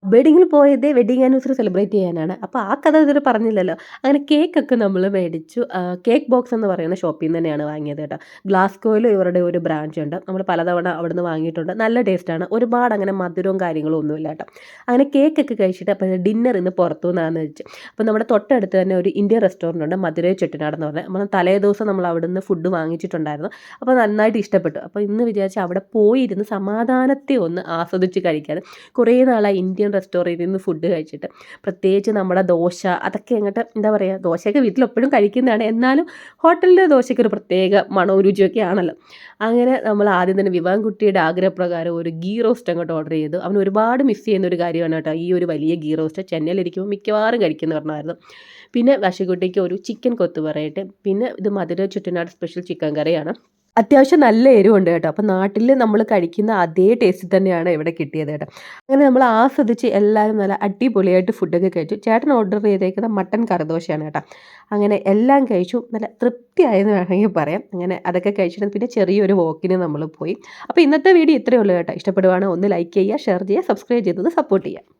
വെഡിങ്ങിന് പോയത് wedding anniversary celebrate ചെയ്യാനാണ്. അപ്പോൾ ആ കഥ ഇതുവരെ പറഞ്ഞില്ലല്ലോ. അങ്ങനെ കേക്കൊക്കെ നമ്മൾ മേടിച്ചു. കേക്ക് ബോക്സ് എന്ന് പറയുന്ന ഷോപ്പിൽ നിന്ന് തന്നെയാണ് വാങ്ങിയത് കേട്ടോ. ഗ്ലാസ്ഗോയിൽ ഇവരുടെ ഒരു ബ്രാഞ്ച് ഉണ്ട്. നമ്മൾ പലതവണ അവിടുന്ന് വാങ്ങിയിട്ടുണ്ട്. നല്ല ടേസ്റ്റാണ്. ഒരുപാട് അങ്ങനെ മധുരവും കാര്യങ്ങളും ഒന്നുമില്ല കേട്ടോ. അങ്ങനെ കേക്കൊക്കെ കഴിച്ചിട്ട് അപ്പോൾ ഡിന്നർ ഇന്ന് പുറത്തു നിന്നാന്ന് വെച്ച്. അപ്പോൾ നമ്മുടെ തൊട്ടടുത്ത് തന്നെ ഒരു ഇന്ത്യൻ റെസ്റ്റോറൻറ്റ് ഉണ്ട്. മധുരൈ ചെട്ടിനാട് എന്ന് പറഞ്ഞാൽ. നമ്മൾ തലേ ദിവസം നമ്മൾ അവിടുന്ന് ഫുഡ് വാങ്ങിച്ചിട്ടുണ്ടായിരുന്നു. അപ്പോൾ നന്നായിട്ട് ഇഷ്ടപ്പെട്ടു. അപ്പോൾ ഇന്ന് വിചാരിച്ച് അവിടെ പോയിരുന്ന് സമാധാനത്തെ ഒന്ന് ആസ്വദിച്ച് കഴിക്കാൻ. കുറേ നാളായി ഇന്ത്യൻ റെസ്റ്റോറൻറ്റിൽ നിന്ന് ഫുഡ് കഴിച്ചിട്ട്. പ്രത്യേകിച്ച് നമ്മുടെ ദോശ അതൊക്കെ അങ്ങോട്ട് എന്താ പറയുക, ദോശയൊക്കെ വീട്ടിൽ എപ്പോഴും കഴിക്കുന്നതാണ്. എന്നാലും ഹോട്ടലിലെ ദോശയ്ക്ക് ഒരു പ്രത്യേക മണവും രുചിയൊക്കെ ആണല്ലോ. അങ്ങനെ നമ്മൾ ആദ്യം തന്നെ വിവാൻകുട്ടിയുടെ ആഗ്രഹപ്രകാരം ഒരു ഗീ റോസ്റ്റ് അങ്ങോട്ട് ഓർഡർ ചെയ്തു. അവൻ ഒരുപാട് മിസ് ചെയ്യുന്ന ഒരു കാര്യമാണ് കേട്ടോ ഈ ഒരു വലിയ ഗീ റോസ്റ്റ്. ചെന്നൈയിലിരിക്കുമ്പോൾ മിക്കവാറും കഴിക്കുന്ന പറഞ്ഞായിരുന്നു. പിന്നെ വശക്കുട്ടിക്ക് ഒരു ചിക്കൻ കൊത്ത് പറയട്ടെ. പിന്നെ ഇത് മധുര ചുറ്റനാട് സ്പെഷ്യൽ ചിക്കൻ കറിയാണ്. അത്യാവശ്യം നല്ല എരിവുണ്ട് കേട്ടോ. അപ്പം നാട്ടിൽ നമ്മൾ കഴിക്കുന്ന അതേ ടേസ്റ്റ് തന്നെയാണ് ഇവിടെ കിട്ടിയത് കേട്ടോ. അങ്ങനെ നമ്മൾ ആസ്വദിച്ച് എല്ലാവരും നല്ല അടിപൊളിയായിട്ട് ഫുഡൊക്കെ കഴിച്ചു. ചേട്ടൻ ഓർഡർ ചെയ്തേക്കുന്ന മട്ടൻ കറിദോശയാണ് കേട്ടോ. അങ്ങനെ എല്ലാം കഴിച്ചു. നല്ല തൃപ്തിയായെന്ന് വേണമെങ്കിൽ പറയാം. അങ്ങനെ അതൊക്കെ കഴിച്ചിട്ട് പിന്നെ ചെറിയൊരു വോക്കിന് നമ്മൾ പോയി. അപ്പോൾ ഇന്നത്തെ വീഡിയോ ഇത്രയേ ഉള്ളൂ കേട്ടോ. ഇഷ്ടപ്പെടുവാണെങ്കിൽ ഒന്ന് ലൈക്ക് ചെയ്യുക, ഷെയർ ചെയ്യുക, സബ്സ്ക്രൈബ് ചെയ്തത് സപ്പോർട്ട് ചെയ്യുക.